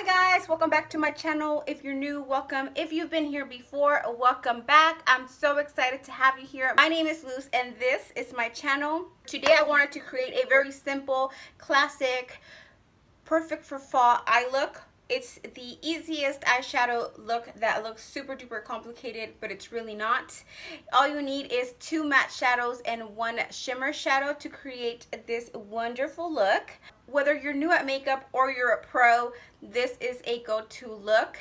Hi guys, welcome back to my channel. If you're new, welcome. If you've been here before, welcome back. I'm so excited to have you here. My name is Luz and this is my channel. Today I wanted to create a very simple, classic, perfect for fall eye look. It's the easiest eyeshadow look that looks super duper complicated, but it's really not. All you need is 2 matte shadows and 1 shimmer shadow to create this wonderful look. Whether you're new at makeup or you're a pro, this is a go-to look.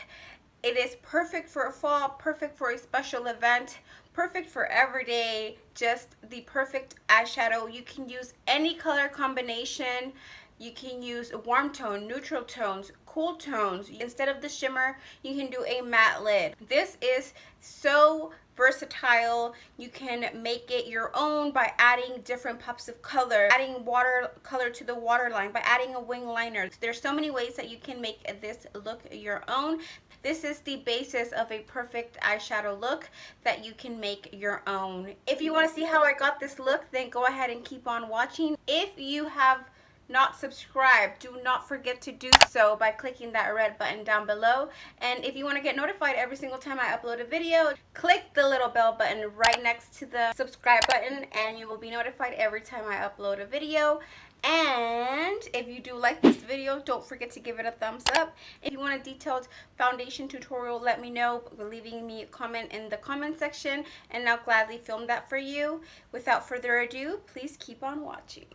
It is perfect for a fall, perfect for a special event, perfect for every day, just the perfect eyeshadow. You can use any color combination. You can use warm tone, neutral tones, cool tones. Instead of the shimmer, you can do a matte lid. This is so versatile. You can make it your own by adding different pops of color, adding watercolor to the waterline, by adding a wing liner. There's so many ways that you can make this look your own. This is the basis of a perfect eyeshadow look that you can make your own. If you want to see how I got this look, then go ahead and keep on watching. If you have not subscribed, do not forget to do so by clicking that red button down below. And if you want to get notified every single time I upload a video, click the little bell button right next to the subscribe button and you will be notified every time I upload a video. And if you do like this video, don't forget to give it a thumbs up. If you want a detailed foundation tutorial, let me know by leaving me a comment in the comment section and I'll gladly film that for you. Without further ado, please keep on watching.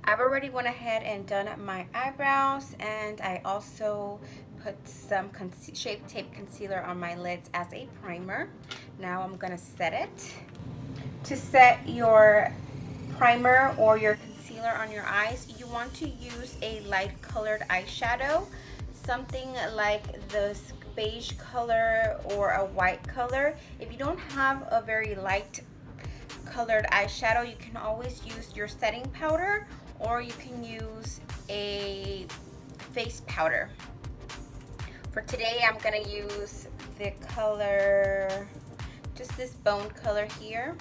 I've already went ahead and done my eyebrows, and I also put some Shape Tape concealer on my lids as a primer. Now I'm gonna set it. To set your primer or your concealer on your eyes, you want to use a light colored eyeshadow, something like this beige color or a white color. If you don't have a very light colored eyeshadow, you can always use your setting powder or you can use a face powder. For today, I'm gonna use the color, just this bone color here.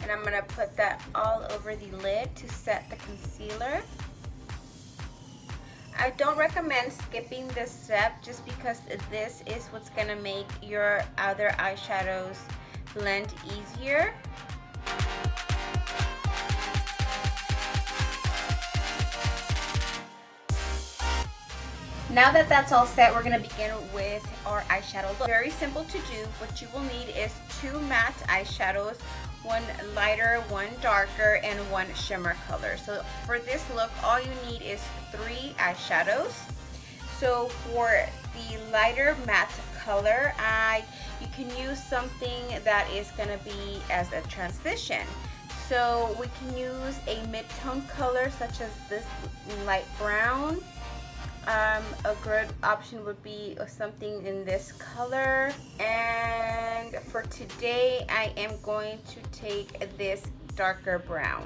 And I'm gonna put that all over the lid to set the concealer. I don't recommend skipping this step just because this is what's gonna make your other eyeshadows blend easier. Now that that's all set, we're going to begin with our eyeshadow look. Very simple to do. What you will need is 2 matte eyeshadows, 1 lighter, 1 darker, and 1 shimmer color. So for this look, all you need is 3 eyeshadows. So for the lighter matte color, you can use something that is going to be as a transition. So we can use a mid-tone color such as this light brown. A good option would be something in this color, and for today I am going to take this darker brown,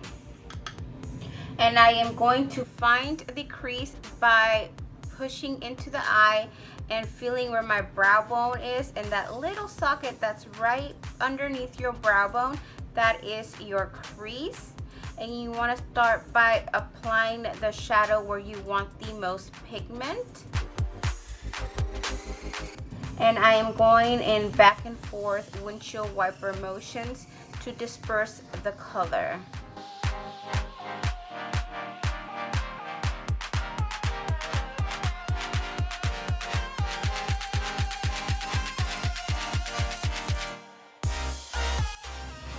and I am going to find the crease by pushing into the eye and feeling where my brow bone is, and that little socket that's right underneath your brow bone, that is your crease. And you want to start by applying the shadow where you want the most pigment. And I am going in back and forth windshield wiper motions to disperse the color.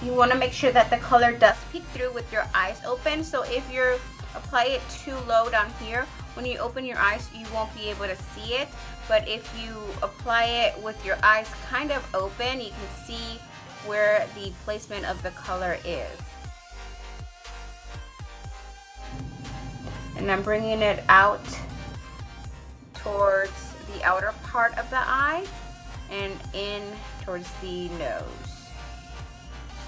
You want to make sure that the color does peek through with your eyes open. So if you apply it too low down here, when you open your eyes, you won't be able to see it. But if you apply it with your eyes kind of open, you can see where the placement of the color is. And I'm bringing it out towards the outer part of the eye and in towards the nose.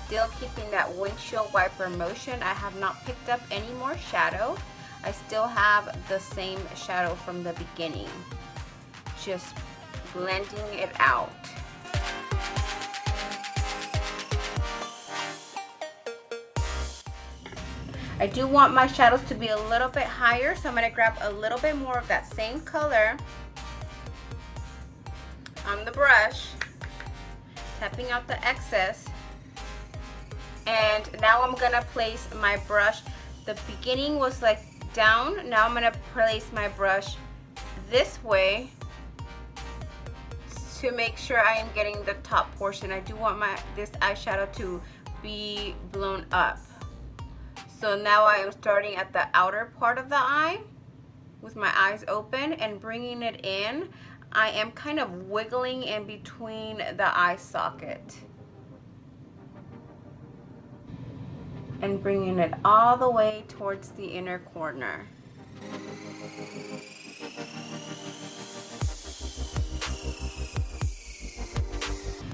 Still keeping that windshield wiper motion. I have not picked up any more shadow. I still have the same shadow from the beginning. Just blending it out. I do want my shadows to be a little bit higher, so I'm going to grab a little bit more of that same color on the brush, tapping out the excess. And now I'm going to place my brush. The beginning was like down. Now I'm going to place my brush this way to make sure I am getting the top portion. I do want this eyeshadow to be blown up. So now I am starting at the outer part of the eye with my eyes open and bringing it in. I am kind of wiggling in between the eye socket and bringing it all the way towards the inner corner.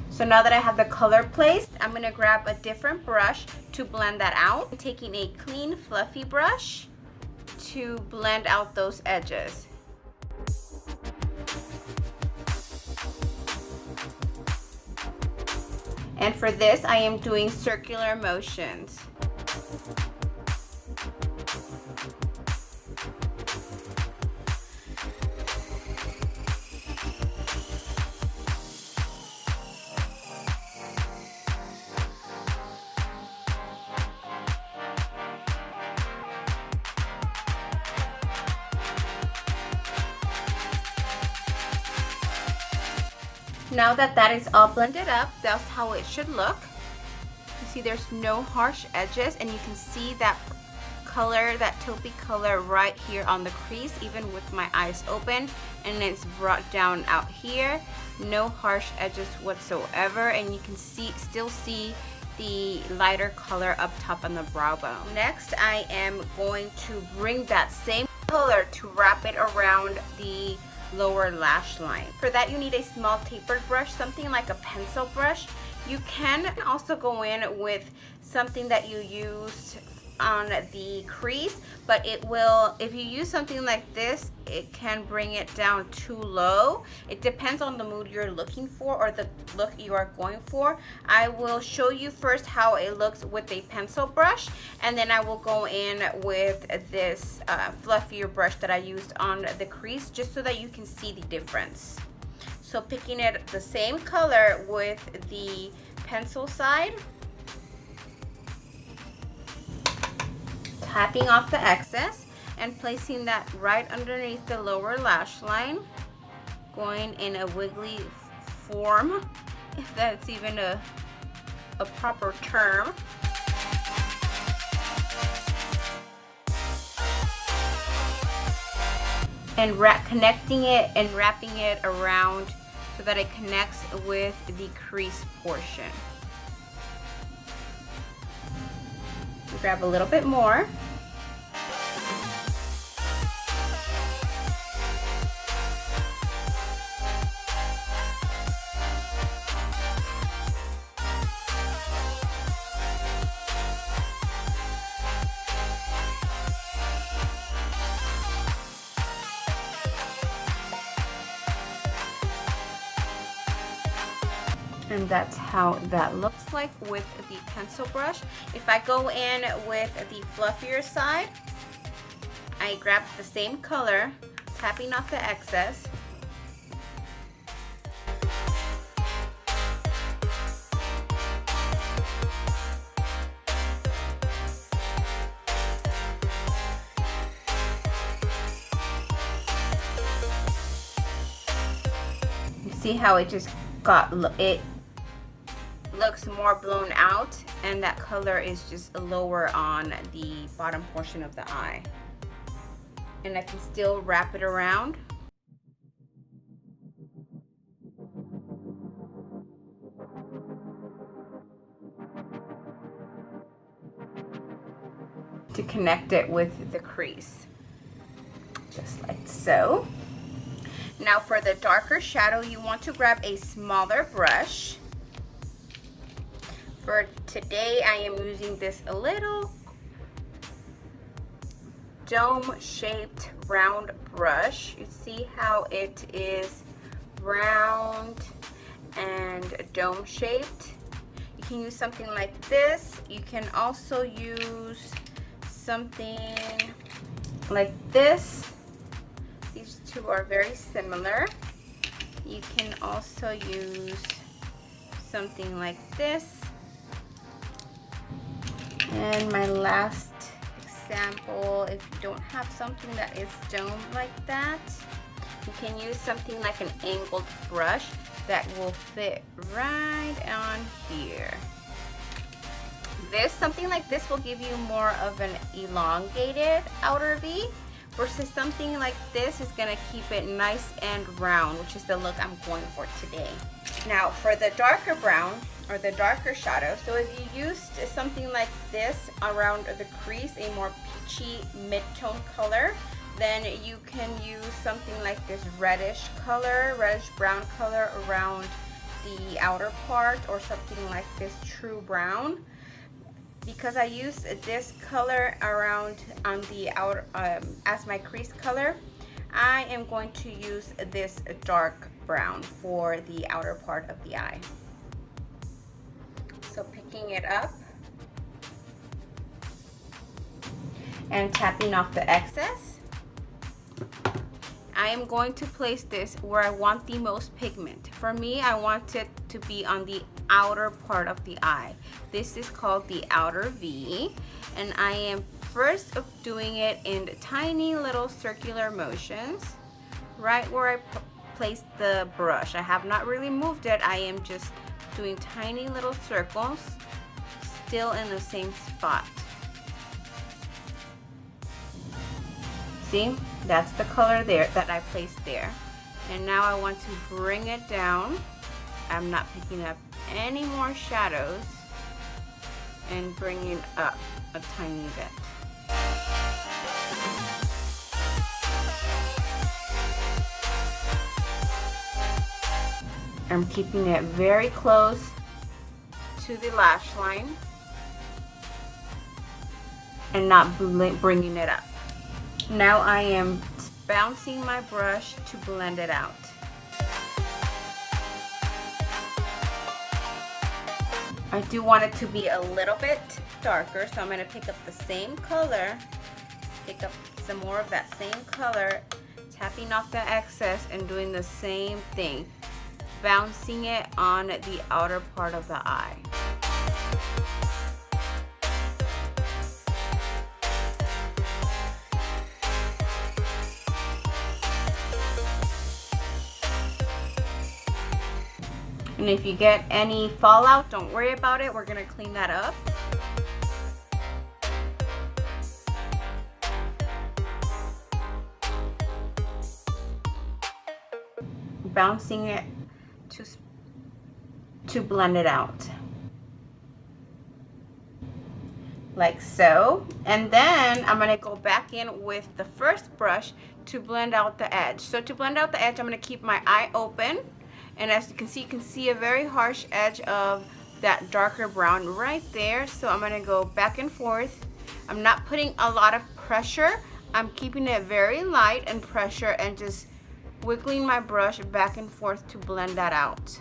So now that I have the color placed, I'm going to grab a different brush to blend that out. I'm taking a clean, fluffy brush to blend out those edges. And for this, I am doing circular motions. Now that is all blended up, that's how it should look. You see there's no harsh edges, and you can see that color, that taupey color right here on the crease, even with my eyes open, and it's brought down out here. No harsh edges whatsoever, and you can still see the lighter color up top on the brow bone. Next, I am going to bring that same color to wrap it around the lower lash line. For that, you need a small tapered brush, something like a pencil brush. You can also go in with something that you used on the crease, but it will, if you use something like this, it can bring it down too low. It depends on the mood you're looking for or the look you are going for. I will show you first how it looks with a pencil brush, and then I will go in with this fluffier brush that I used on the crease, just so that you can see the difference. So picking it the same color with the pencil side, tapping off the excess and placing that right underneath the lower lash line, going in a wiggly form, if that's even a proper term. And connecting it and wrapping it around so that it connects with the crease portion. Grab a little bit more. And that's how that looks like with the pencil brush. If I go in with the fluffier side, I grab the same color, tapping off the excess. You see how it just it looks more blown out, and that color is just lower on the bottom portion of the eye. And I can still wrap it around. To connect it with the crease, just like so. Now for the darker shadow, you want to grab a smaller brush. For today, I am using this a little dome-shaped round brush. You see how it is round and dome-shaped. You can use something like this. You can also use something like this. These two are very similar. You can also use something like this. And my last example, if you don't have something that is domed like that, you can use something like an angled brush that will fit right on here. Something like this will give you more of an elongated outer V, versus something like this is gonna keep it nice and round, which is the look I'm going for today. Now for the darker brown or the darker shadow, so if you used something like this around the crease, a more peachy mid-tone color, then you can use something like this reddish brown color around the outer part, or something like this true brown. Because I use this color around on the outer as my crease color, I am going to use this dark brown for the outer part of the eye. So picking it up and tapping off the excess, I am going to place this where I want the most pigment. For me, I want it to be on the outer part of the eye. This is called the outer V, and I am first doing it in tiny little circular motions right where I placed the brush. I have not really moved it. I am just doing tiny little circles still in the same spot. See, that's the color there that I placed there. And now I want to bring it down. I'm not picking up any more shadows, and bringing up a tiny bit. I'm keeping it very close to the lash line and not bringing it up. Now I am bouncing my brush to blend it out. I do want it to be a little bit darker, so I'm going to pick up the same color, pick up some more of that same color, tapping off the excess and doing the same thing, bouncing it on the outer part of the eye. And if you get any fallout, don't worry about it. We're gonna clean that up. Bouncing it to blend it out. Like so. And then I'm gonna go back in with the first brush to blend out the edge. So to blend out the edge, I'm gonna keep my eye open. And as you can see a very harsh edge of that darker brown right there. So I'm gonna go back and forth. I'm not putting a lot of pressure. I'm keeping it very light and pressure, and just wiggling my brush back and forth to blend that out.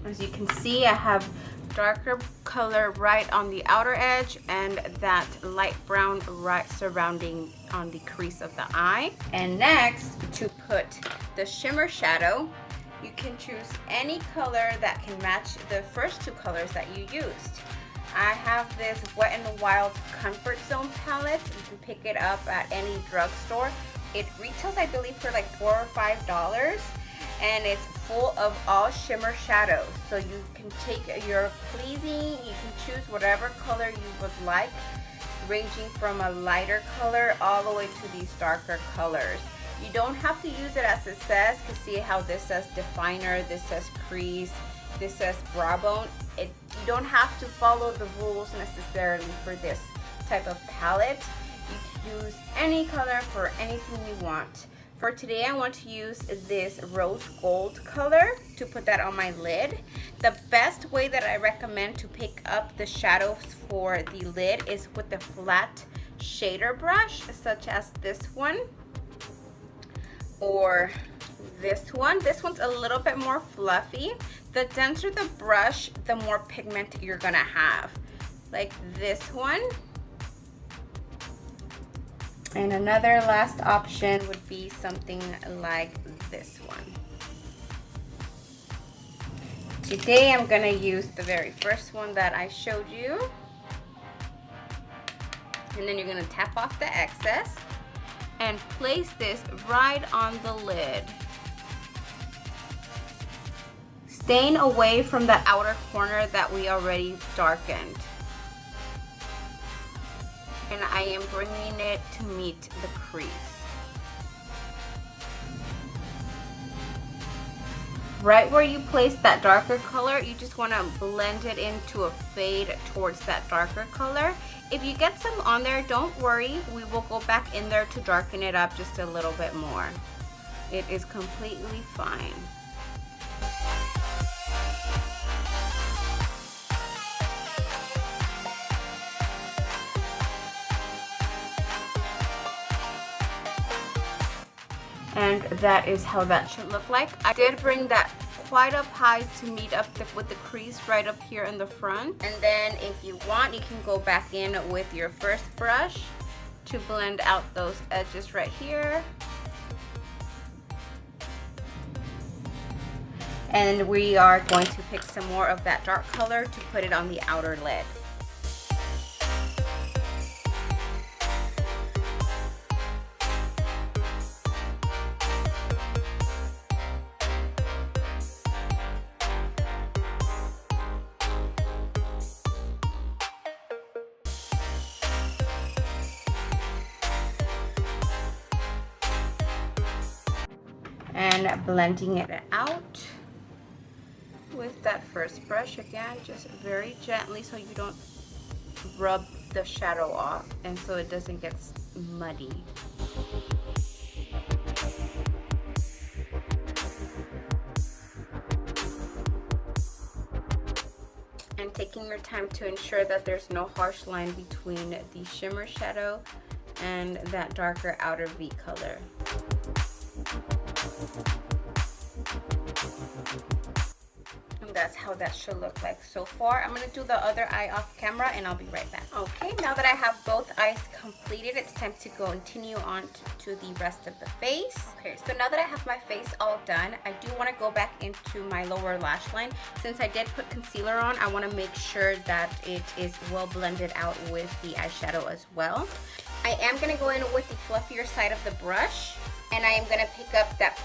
As you can see, I have darker color right on the outer edge and that light brown right surrounding on the crease of the eye. And next, to put the shimmer shadow, you can choose any color that can match the first two colors that you used. I have this Wet n Wild Comfort Zone palette. You can pick it up at any drugstore. It retails, I believe, for like $4 or $5. And it's full of all shimmer shadows. So you can take your pleasing, you can choose whatever color you would like, ranging from a lighter color all the way to these darker colors. You don't have to use it as it says, because see how this says definer, this says crease, this says brow bone. You don't have to follow the rules necessarily for this type of palette. You can use any color for anything you want. For today, I want to use this rose gold color to put that on my lid. The best way that I recommend to pick up the shadows for the lid is with the flat shader brush, such as this one or this one. This one's a little bit more fluffy. The denser the brush, the more pigment you're gonna have. Like this one. And another last option would be something like this one. Today I'm gonna use the very first one that I showed you. And then you're gonna tap off the excess and place this right on the lid. Staying away from the outer corner that we already darkened. And I am bringing it to meet the crease. Right where you place that darker color, you just want to blend it into a fade towards that darker color. If you get some on there, don't worry. We will go back in there to darken it up just a little bit more. It is completely fine. And that is how that should look like. I did bring that quite up high to meet up with the crease right up here in the front. And then if you want, you can go back in with your first brush to blend out those edges right here. And we are going to pick some more of that dark color to put it on the outer lid. And blending it out with that first brush again, just very gently so you don't rub the shadow off and so it doesn't get muddy. And taking your time to ensure that there's no harsh line between the shimmer shadow and that darker outer V color. And that's how that should look like so far. I'm going to do the other eye off camera and I'll be right back. Okay, now that I have both eyes completed, it's time to continue on to the rest of the face. Okay, so now that I have my face all done, I do want to go back into my lower lash line. Since I did put concealer on, I want to make sure that it is well blended out with the eyeshadow as well. I am going to go in with the fluffier side of the brush, and I am going to pick up that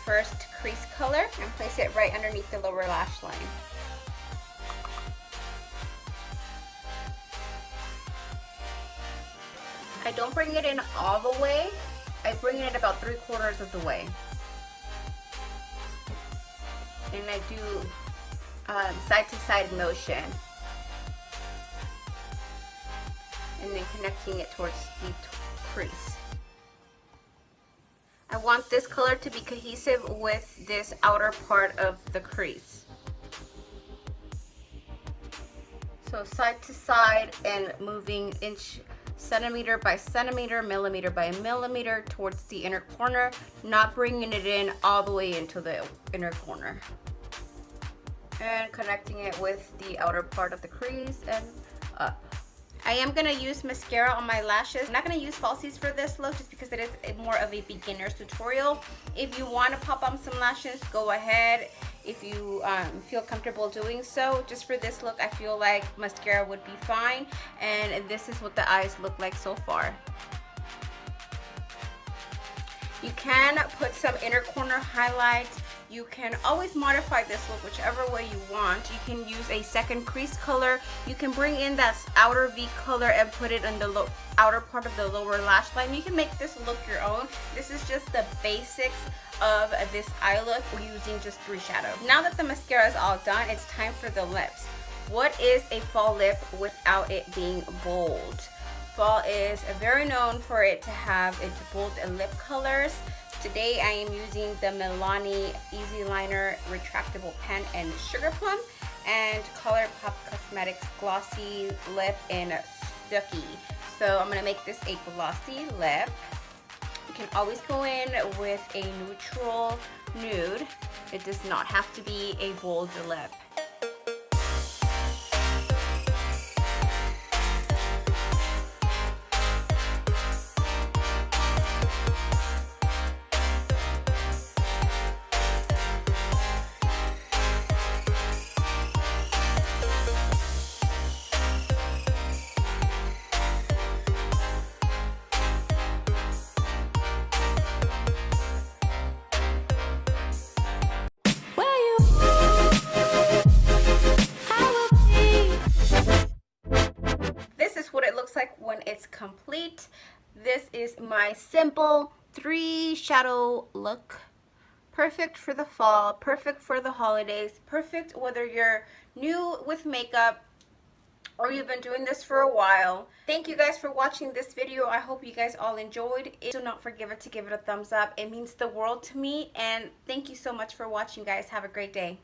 first crease color and place it right underneath the lower lash line. I don't bring it in all the way. I bring it about 3/4 of the way. And I do side to side motion. And then connecting it towards the crease. I want this color to be cohesive with this outer part of the crease. So side to side and moving centimeter by centimeter, millimeter by millimeter towards the inner corner, not bringing it in all the way into the inner corner. And connecting it with the outer part of the crease and up. I am going to use mascara on my lashes. I'm not going to use falsies for this look just because it is more of a beginner's tutorial. If you want to pop on some lashes, go ahead. If you feel comfortable doing so. Just for this look, I feel like mascara would be fine. And this is what the eyes look like so far. You can put some inner corner highlights. You can always modify this look whichever way you want. You can use a second crease color. You can bring in that outer V color and put it in the outer part of the lower lash line. You can make this look your own. This is just the basics of this eye look using just 3 shadows. Now that the mascara is all done, it's time for the lips. What is a fall lip without it being bold? Fall is very known for it to have its bold lip colors. Today I am using the Milani Easy Liner Retractable Pen in Sugar Plum and Colourpop Cosmetics Glossy Lip in Sookie. So I'm going to make this a glossy lip. You can always go in with a neutral nude. It does not have to be a bold lip. Like when it's complete. This is my simple 3 shadow look. Perfect for the fall, perfect for the holidays, perfect whether you're new with makeup or you've been doing this for a while. Thank you guys for watching this video. I hope you guys all enjoyed it. Do not forget to give it a thumbs up. It means the world to me, and thank you so much for watching, guys. Have a great day.